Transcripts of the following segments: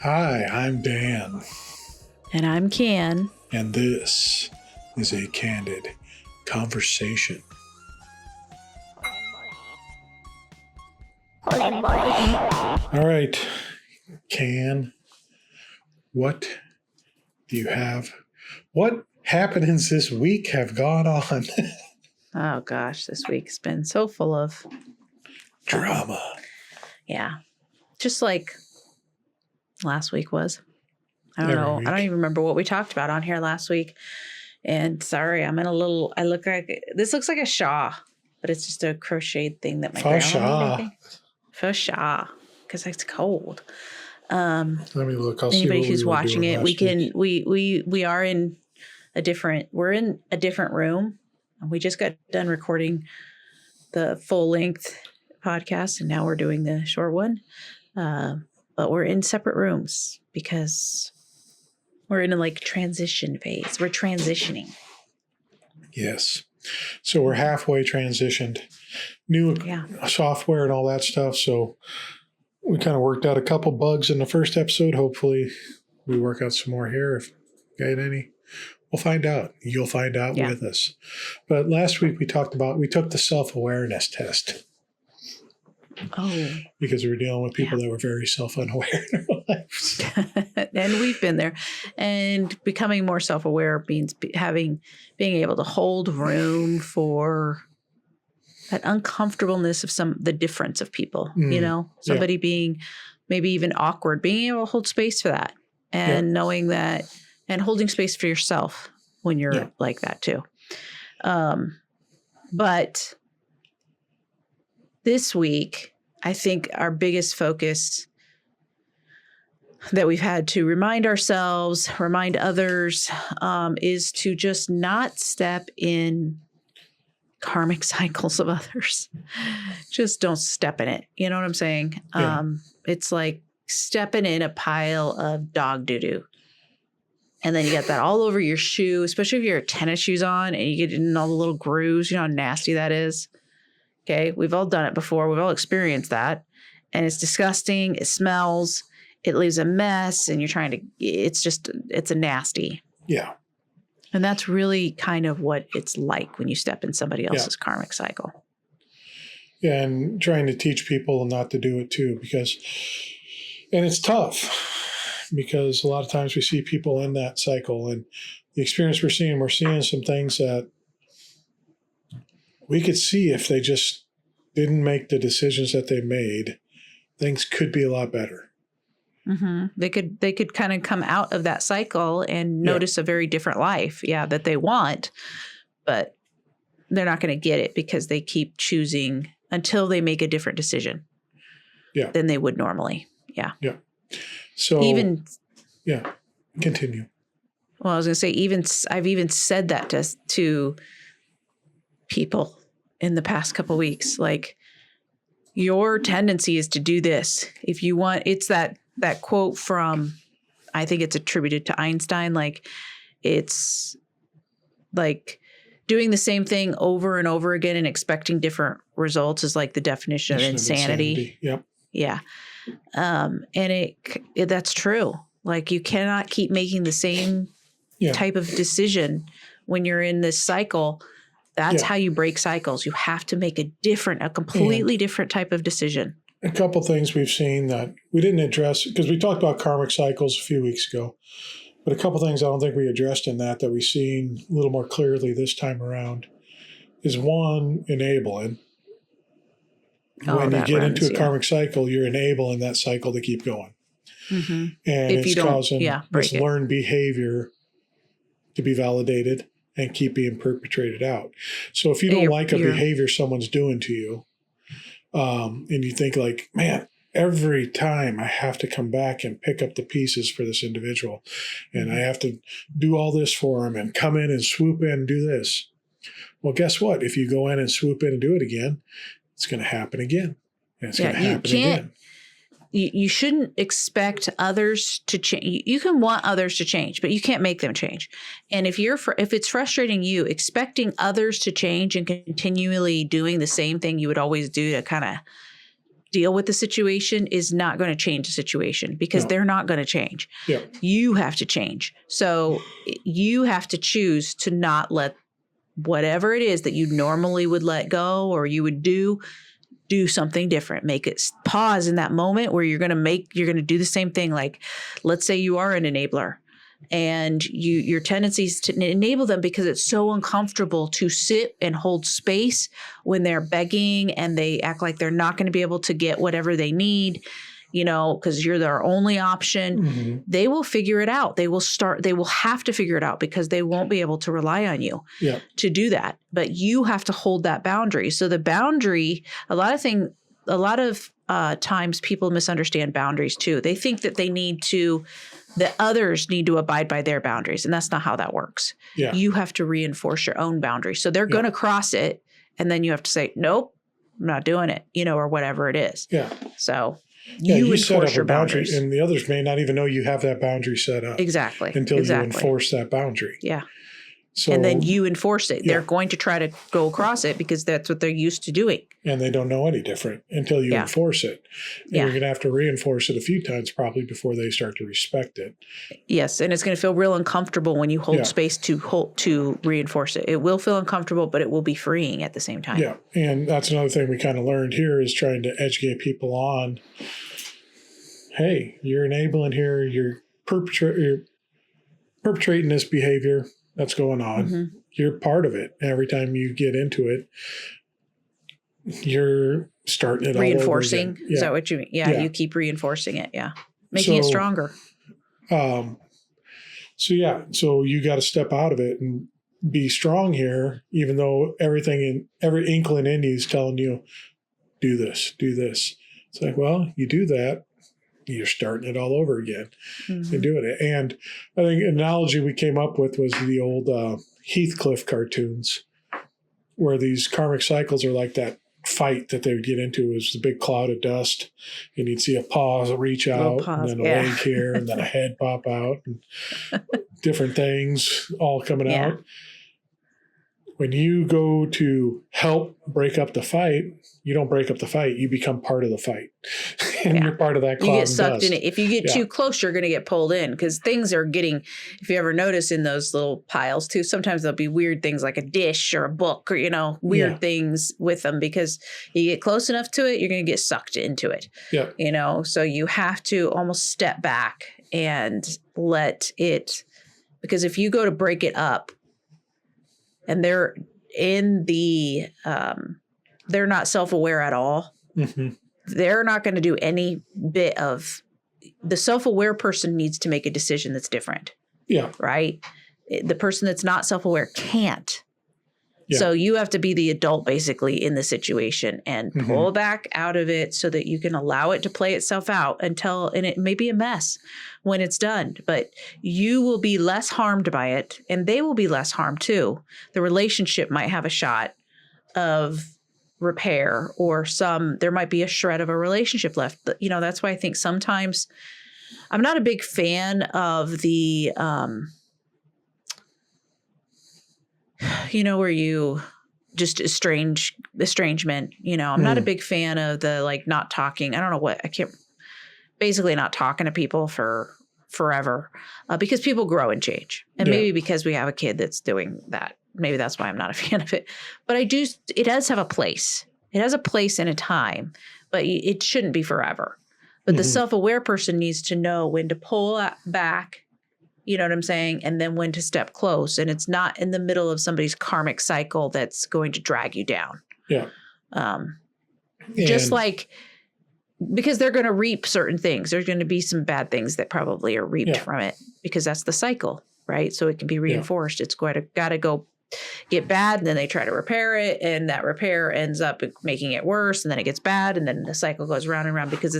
Hi, I'm Dan, And I'm Can. and this is a Candid Conversation. All right, Can, what do you have? What happenings this week have gone on? Oh gosh, this week's been so full of Drama. yeah. Just like last week was. I don't Every know. week. I don't even remember what we talked about on here last week. And sorry, I look like this looks like a shawl, but it's just a crocheted thing that my grandma made. Faux shawl, because it's cold. Let me look. I'll see Anybody what who's we were watching doing it, last week. we are in we're in a different room. We just got done recording the full length podcast, and now we're doing the short one. But we're in separate rooms because we're in a transition phase. We're transitioning. Yes. So we're halfway transitioned. New software and all that stuff. So we kind of worked out a couple bugs in the first episode. Hopefully we work out some more here. If you got any, we'll find out. You'll find out with us. But last week we took the self-awareness test. Oh. Because we were dealing with people that were very self-unaware in our lives. And we've been there. And becoming more self-aware means being able to hold room for that uncomfortableness of the difference of people, somebody being maybe even awkward, being able to hold space for that and knowing that and holding space for yourself when you're like that too. But this week, I think our biggest focus that we've had to remind ourselves, remind others, is to just not step in karmic cycles of others. Just don't step in it. You know what I'm saying? Yeah. It's like stepping in a pile of dog doo-doo. And then you get that all over your shoe, especially if you have tennis shoes on and you get in all the little grooves. You know how nasty that is? Okay. We've all done it before. We've all experienced that. And it's disgusting. It smells. It leaves a mess. And it's a nasty. Yeah. And that's really kind of what it's like when you step in somebody else's karmic cycle. Yeah, and trying to teach people not to do it too, and it's tough because a lot of times we see people in that cycle, and the experience we're seeing some things that we could see if they just didn't make the decisions that they made, things could be a lot better. Mm-hmm. They could kind of come out of that cycle and notice a very different life, that they want, but they're not going to get it because they keep choosing until they make a different decision than they would normally. Yeah. Yeah. So continue. Well, I was going to say, I've even said that to people in the past couple of weeks, like, your tendency is to do this. If you want, it's that quote from, I think it's attributed to Einstein. Like, it's like doing the same thing over and over again and expecting different results is like the definition of insanity. Yep. Yeah. And that's true. Like, you cannot keep making the same type of decision when you're in this cycle. That's how you break cycles. You have to make a completely different type of decision. A couple things we've seen that we didn't address, because we talked about karmic cycles a few weeks ago, but a couple things I don't think we addressed in that we've seen a little more clearly this time around is one, enabling. When you get into a karmic cycle, you're enabling that cycle to keep going. Mm-hmm. And it's causing this learned behavior to be validated and keep being perpetrated out. So if you don't like a behavior someone's doing to you, and you think like, man, every time I have to come back and pick up the pieces for this individual, and I have to do all this for him and come in and swoop in and do this. Well, guess what? If you go in and swoop in and do it again, it's going to happen again. And it's going to happen again. You shouldn't expect others to change. You can want others to change, but you can't make them change. And if it's frustrating you, expecting others to change and continually doing the same thing you would always do to kind of deal with the situation is not going to change the situation because No. they're not going to change. Yeah. You have to change. So you have to choose to not let whatever it is that you normally would let go or you would do something different. Make it pause in that moment where you're going to do the same thing. Like, let's say you are an enabler and your tendency is to enable them because it's so uncomfortable to sit and hold space when they're begging and they act like they're not going to be able to get whatever they need, because you're their only option. Mm-hmm. They will figure it out. They will have to figure it out because they won't be able to rely on you to do that. But you have to hold that boundary. So the boundary, a lot of times people misunderstand boundaries too. They think that that others need to abide by their boundaries. And that's not how that works. Yeah. You have to reinforce your own boundaries. So they're going to cross it. And then you have to say, nope, I'm not doing it, or whatever it is. Yeah. So you set enforce up your a boundary boundaries. and the others may not even know you have that boundary set up. Exactly. Until you enforce that boundary. Yeah. So, and then you enforce it. Yeah. They're going to try to go across it because that's what they're used to doing. And they don't know any different until you enforce it. And you're going to have to reinforce it a few times probably before they start to respect it. Yes. And it's going to feel real uncomfortable when you hold space to reinforce it. It will feel uncomfortable, but it will be freeing at the same time. Yeah. And that's another thing we kind of learned here is trying to educate people on, hey, you're enabling here, you're perpetrating this behavior that's going on. Mm-hmm. You're part of it. Every time you get into it, you're starting it reinforcing. All over again. Is that what you mean? Yeah, you keep reinforcing it. Yeah. Making it stronger. So you got to step out of it and be strong here, even though every inkling in you is telling you, do this. It's like, well, you do that, you're starting it all over again and doing it. And I think an analogy we came up with was the old Heathcliff cartoons, where these karmic cycles are like that fight that they would get into. It was a big cloud of dust, and you'd see a paw reach out, and then a leg here, and then a head pop out, and different things all coming out. When you go to help break up the fight, you don't break up the fight. You become part of the fight. And you're part of that cloud. You get sucked dust. in it. If you get too close, you're going to get pulled in because things are getting, if you ever notice in those little piles too, sometimes there'll be weird things like a dish or a book or, weird things with them because you get close enough to it, you're going to get sucked into it. Yeah. So you have to almost step back and let it, because if you go to break it up, and they're they're not self-aware at all. Mm-hmm. They're not going to do any bit of, the self-aware person needs to make a decision that's different. Yeah. Right? The person that's not self-aware can't. Yeah. So you have to be the adult basically in the situation and pull back out of it so that you can allow it to play itself out and it may be a mess when it's done, but you will be less harmed by it and they will be less harmed too. The relationship might have a shot of repair or there might be a shred of a relationship left. But, that's why I think sometimes I'm not a big fan of the, where you just estrangement, I'm not a big fan of the not talking. I don't know basically not talking to people for forever because people grow and change. And maybe because we have a kid that's doing that, maybe that's why I'm not a fan of it. But it does have a place. It has a place and a time, but it shouldn't be forever. But the self-aware person needs to know when to pull back. You know what I'm saying? And then when to step close. And it's not in the middle of somebody's karmic cycle that's going to drag you down. Yeah. Just like, because they're going to reap certain things. There's going to be some bad things that probably are reaped from it because that's the cycle, right? So it can be reinforced. It's got to go get bad and then they try to repair it. And that repair ends up making it worse. And then it gets bad. And then the cycle goes round and round because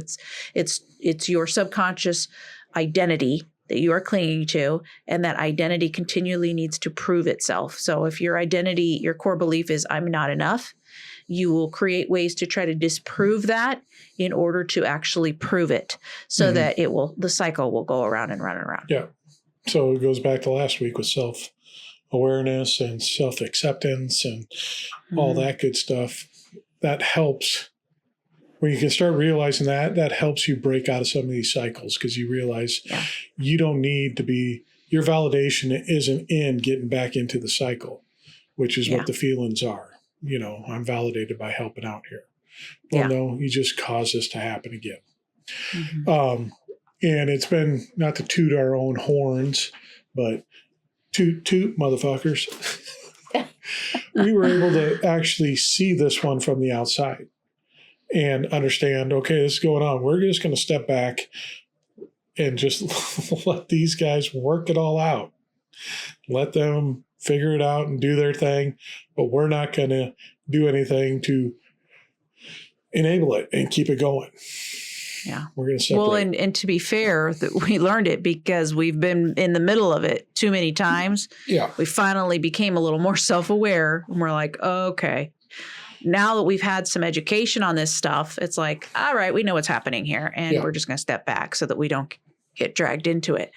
it's your subconscious identity that you are clinging to, and that identity continually needs to prove itself. So if your identity, your core belief is I'm not enough, you will create ways to try to disprove that in order to actually prove it so that the cycle will go around and round and round. Yeah. So it goes back to last week with self-awareness and self-acceptance and all that good stuff. That helps when you can start realizing that, that helps you break out of some of these cycles, because you realize you don't need to be, your validation isn't in getting back into the cycle, which is what the feelings are. I'm validated by helping out here. Well, no, you just caused this to happen again. And it's been, not to toot our own horns, but toot motherfuckers. We were able to actually see this one from the outside and understand, okay, this is going on. We're just going to step back and just let these guys work it all out. Let them figure it out and do their thing, but we're not going to do anything to enable it and keep it going. Yeah. We're going to separate. Well, and to be fair, that we learned it because we've been in the middle of it too many times. Yeah. We finally became a little more self-aware, and we're like, okay, now that we've had some education on this stuff, it's like, all right, we know what's happening here, and we're just going to step back so that we don't get dragged into it.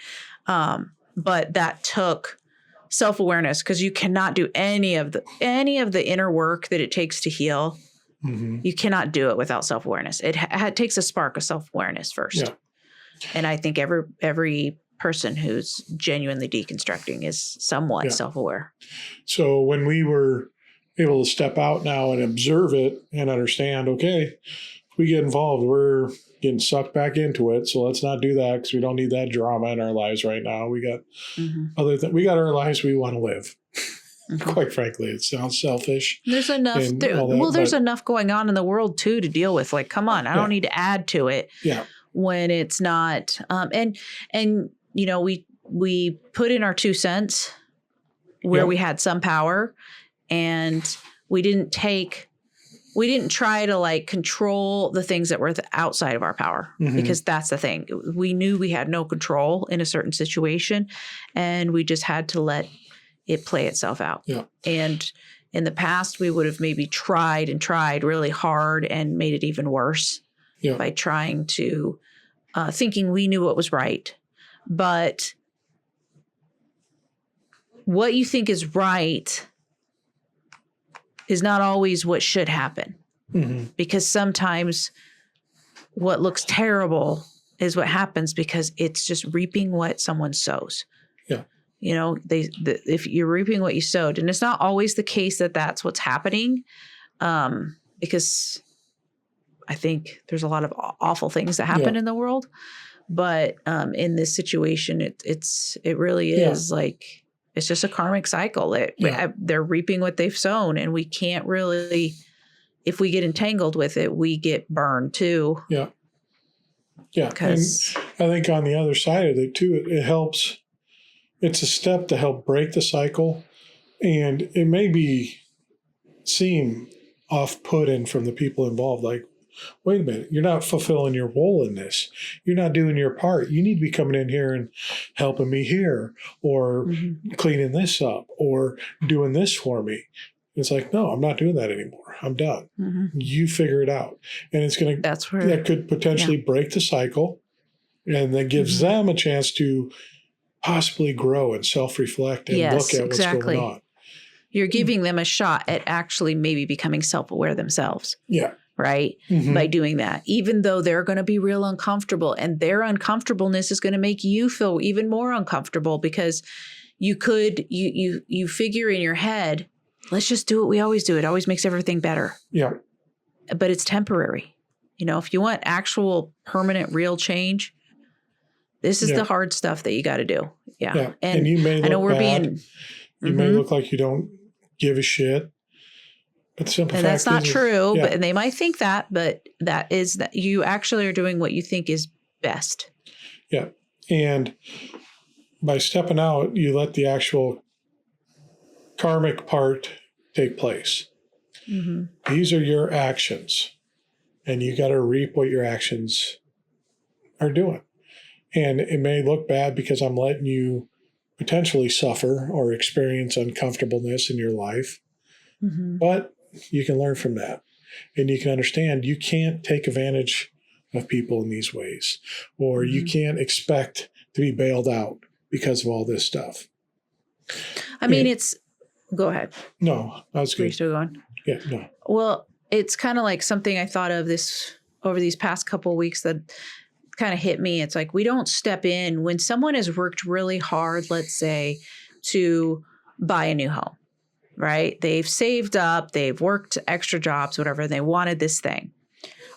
But that took self-awareness, because you cannot do any of the inner work that it takes to heal. You cannot do it without self-awareness. It takes a spark of self-awareness first. Yeah. And I think every person who's genuinely deconstructing is somewhat self-aware. So when we were able to step out now and observe it and understand, okay, if we get involved, we're getting sucked back into it. So let's not do that, because we don't need that drama in our lives right now. We got we got our lives we want to live. Quite frankly, it sounds selfish. There's enough. There's enough going on in the world too to deal with. Like, come on, I don't need to add to it. Yeah. When it's not, and we put in our 2 cents where we had some power, and we didn't try to like control the things that were outside of our power, because that's the thing. We knew we had no control in a certain situation, and we just had to let it play itself out. Yeah. And in the past, we would have maybe tried really hard and made it even worse by trying to, thinking we knew what was right. But what you think is right is not always what should happen. Because sometimes what looks terrible is what happens, because it's just reaping what someone sows. Yeah. If you're reaping what you sowed, and it's not always the case that that's what's happening, because I think there's a lot of awful things that happen in the world. But in this situation, it really is like, it's just a karmic cycle. They're reaping what they've sown, and we can't really, if we get entangled with it, we get burned too. Yeah. Yeah. And I think on the other side of it too, it helps. It's a step to help break the cycle, and it may seem off-putting from the people involved. Like, wait a minute, you're not fulfilling your role in this. You're not doing your part. You need to be coming in here and helping me here, or cleaning this up, or doing this for me. It's like, no, I'm not doing that anymore. I'm done. You figure it out. And it's going to, that could potentially break the cycle, and that gives them a chance to possibly grow and self-reflect and look at what's going on. You're giving them a shot at actually maybe becoming self-aware themselves. Yeah. Right? By doing that, even though they're going to be real uncomfortable, and their uncomfortableness is going to make you feel even more uncomfortable, because you figure in your head, let's just do what we always do. It always makes everything better. Yeah. But it's temporary. If you want actual permanent, real change, this is the hard stuff that you got to do. Yeah. And you may look bad. You may look like you don't give a shit. But the simple fact that's not true. But they might think that, but that is that you actually are doing what you think is best. Yeah. And by stepping out, you let the actual karmic part take place. These are your actions, and you got to reap what your actions are doing. And it may look bad because I'm letting you potentially suffer or experience uncomfortableness in your life. But you can learn from that. And you can understand you can't take advantage of people in these ways, or you can't expect to be bailed out because of all this stuff. I mean, go ahead. No, that's good. Are you still going? Yeah, no. Well, it's kind of like something I thought of this over these past couple of weeks that kind of hit me. It's like, we don't step in when someone has worked really hard, let's say, to buy a new home, right? They've saved up, they've worked extra jobs, whatever, and they wanted this thing.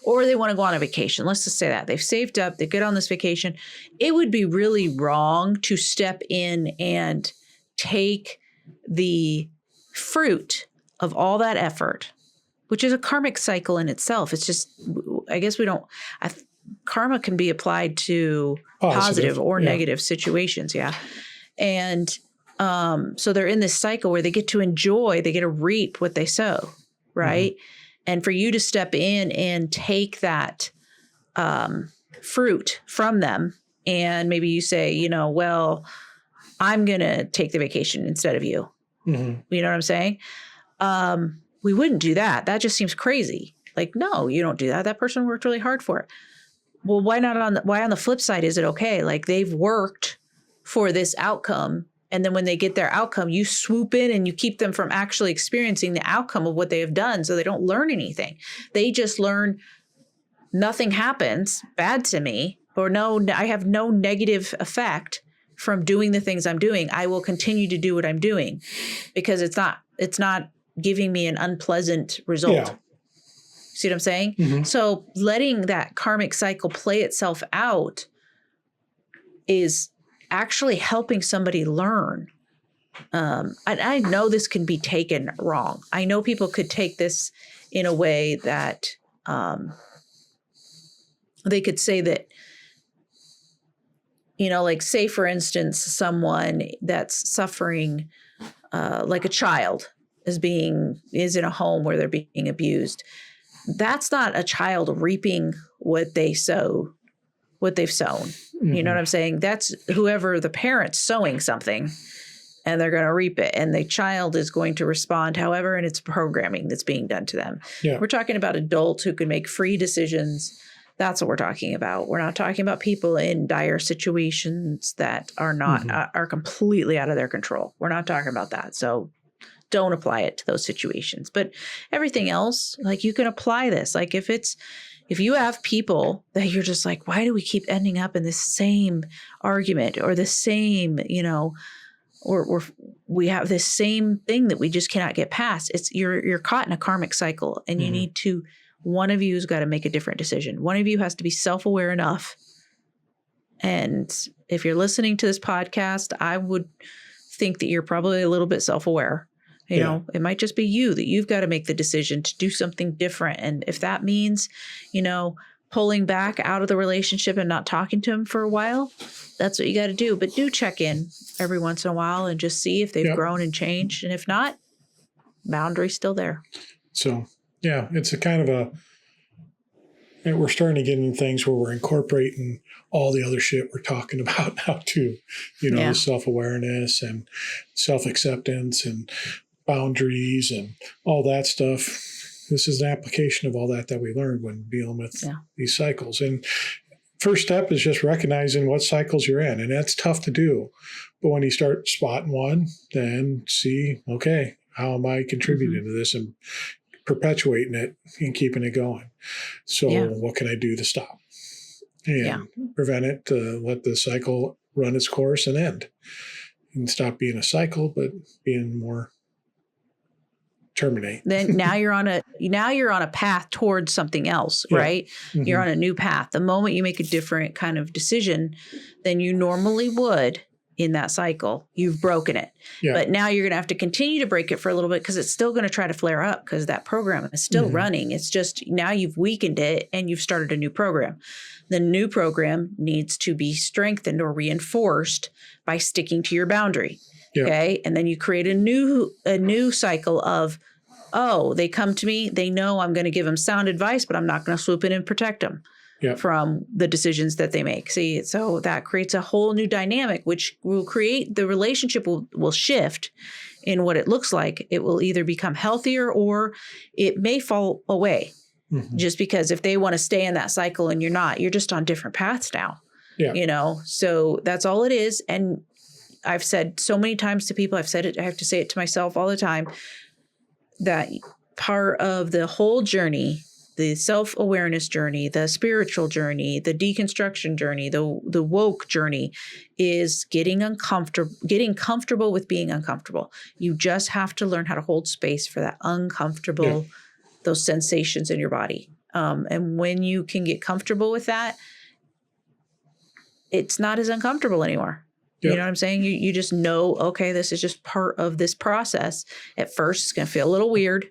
Or they want to go on a vacation. Let's just say that. They've saved up, they get on this vacation. It would be really wrong to step in and take the fruit of all that effort, which is a karmic cycle in itself. It's just, I guess karma can be applied to positive or negative situations. Yeah. And so they're in this cycle where they get to enjoy, they get to reap what they sow, right? Mm-hmm. And for you to step in and take that fruit from them, and maybe you say, well, I'm going to take the vacation instead of you. Mm-hmm. You know what I'm saying? We wouldn't do that. That just seems crazy. Like, no, you don't do that. That person worked really hard for it. Well, why on the flip side is it okay? Like, they've worked for this outcome. And then when they get their outcome, you swoop in and you keep them from actually experiencing the outcome of what they have done. So they don't learn anything. They just learn nothing happens bad to me, or I have no negative effect from doing the things I'm doing. I will continue to do what I'm doing because it's not giving me an unpleasant result. Yeah. See what I'm saying? Mm-hmm. So letting that karmic cycle play itself out is actually helping somebody learn. I know this can be taken wrong. I know people could take this in a way that they could say that, like, say, for instance, someone that's suffering, like a child is in a home where they're being abused. That's not a child reaping what they've sown. Mm-hmm. You know what I'm saying? That's whoever the parent's sowing something, and they're going to reap it. And the child is going to respond however, and it's programming that's being done to them. Yeah. We're talking about adults who can make free decisions. That's what we're talking about. We're not talking about people in dire situations that are not mm-hmm. Are completely out of their control. We're not talking about that. So don't apply it to those situations. But everything else, like, you can apply this. Like, if you have people that you're just like, why do we keep ending up in this same argument or the same, or we have this same thing that we just cannot get past. It's you're caught in a karmic cycle, and you need to, one of you's got to make a different decision. One of you has to be self-aware enough. And if you're listening to this podcast, I would think that you're probably a little bit self-aware. You know, it might just be you that you've got to make the decision to do something different. And if that means, pulling back out of the relationship and not talking to him for a while, that's what you got to do. But do check in every once in a while and just see if they've grown and changed. And if not, boundary's still there. So, it's a kind of we're starting to get into things where we're incorporating all the other shit we're talking about now too. The self-awareness and self-acceptance and boundaries and all that stuff. This is an application of all that we learned when dealing with these cycles. And first step is just recognizing what cycles you're in. And that's tough to do. But when you start spotting one, then see, okay, how am I contributing to this and perpetuating it and keeping it going? So what can I do to stop and prevent it, to let the cycle run its course and end, and stop being a cycle, but being more terminate. Then now you're on a path towards something else, right? Mm-hmm. You're on a new path. The moment you make a different kind of decision than you normally would in that cycle, you've broken it. Yeah. But now you're going to have to continue to break it for a little bit, because it's still going to try to flare up, because that program is still running. It's just now you've weakened it and you've started a new program. The new program needs to be strengthened or reinforced by sticking to your boundary. Yep. Okay. And then you create a new cycle of, they come to me, they know I'm going to give them sound advice, but I'm not going to swoop in and protect them from the decisions that they make. See, so that creates a whole new dynamic, which will create, the relationship will shift in what it looks like. It will either become healthier or it may fall away, just because if they want to stay in that cycle and you're not, you're just on different paths now, so that's all it is. And I've said so many times to people, I've said it, I have to say it to myself all the time, that part of the whole journey the self-awareness journey, the spiritual journey, the deconstruction journey, the woke journey is getting comfortable with being uncomfortable. You just have to learn how to hold space for that uncomfortable, those sensations in your body. And when you can get comfortable with that, it's not as uncomfortable anymore. You know what I'm saying? You just know, okay, this is just part of this process. At first, it's going to feel a little weird.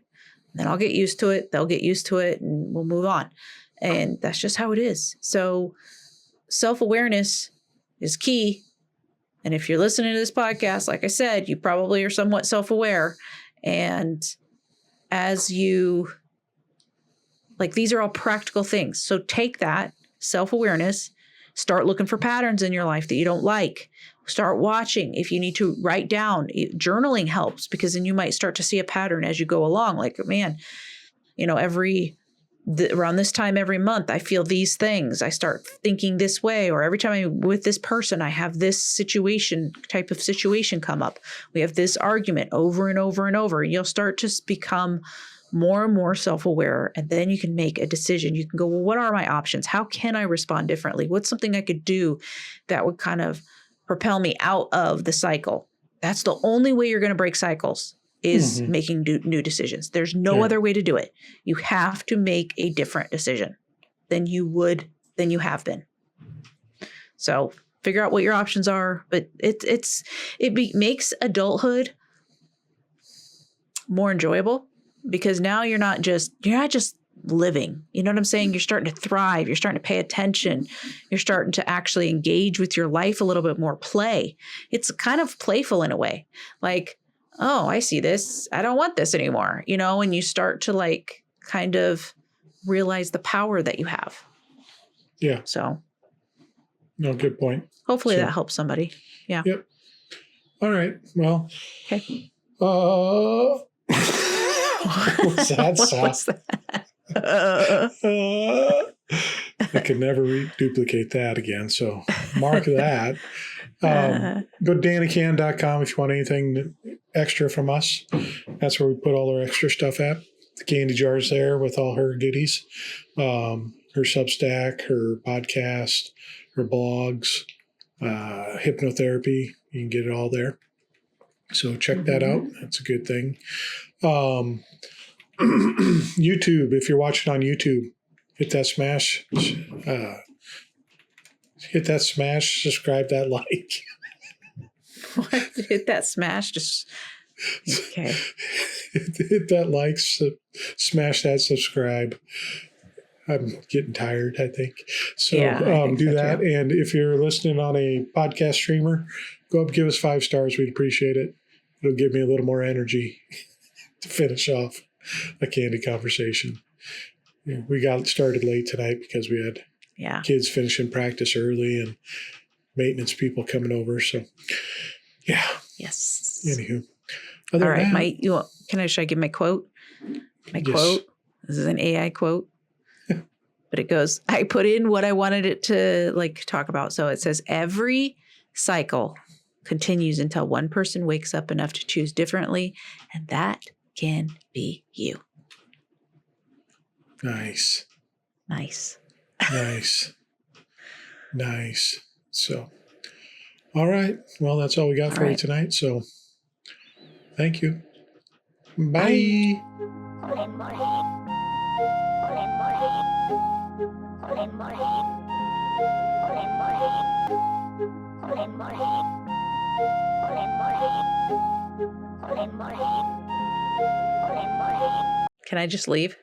Then I'll get used to it. They'll get used to it and we'll move on. And that's just how it is. So self-awareness is key. And if you're listening to this podcast, like I said, you probably are somewhat self-aware. And as you, like, these are all practical things. So take that self-awareness, start looking for patterns in your life that you don't like. Start watching. If you need to write down, journaling helps, because then you might start to see a pattern as you go along. Like, man, you know, around this time every month, I feel these things. I start thinking this way, or every time I'm with this person, I have this type of situation come up. We have this argument over and over and over. You'll start to become more and more self-aware, and then you can make a decision. You can go, well, what are my options? How can I respond differently? What's something I could do that would kind of propel me out of the cycle? That's the only way you're going to break cycles, is making new decisions. There's no other way to do it. You have to make a different decision than you have been. So figure out what your options are. But it makes adulthood more enjoyable, because now you're not just living. You know what I'm saying? You're starting to thrive. You're starting to pay attention. You're starting to actually engage with your life a little bit more. Play. It's kind of playful in a way. Like, oh, I see this. I don't want this anymore. You know, and you start to like kind of realize the power that you have. Yeah. So. No, good point. Hopefully that helps somebody. Yeah. Yep. All right. Well. Okay. What's that sound? What's that? I could never duplicate that again. So mark that. Go to DannyCan.com if you want anything extra from us. That's where we put all our extra stuff at. The candy jar's there with all her goodies. Her Substack, her podcast, her blogs, hypnotherapy. You can get it all there. So check that out. That's a good thing. YouTube, if you're watching on YouTube, hit that smash, subscribe, that like. What? Hit that smash, just okay. Hit that like, smash that subscribe. I'm getting tired, I think. So do that. Too. And if you're listening on a podcast streamer, go up, give us 5 stars. We'd appreciate it. It'll give me a little more energy to finish off a candid conversation. Yeah, we got started late tonight because we had kids finishing practice early and maintenance people coming over. So, yeah. Yes. Anywho. All right. Should I give my quote? Quote. This is an AI quote. But it goes, I put in what I wanted it to talk about. So it says, every cycle continues until one person wakes up enough to choose differently, and that can be you. Nice. So, all right. Well, that's all we got for you tonight. So, thank you. Bye. Can I just leave?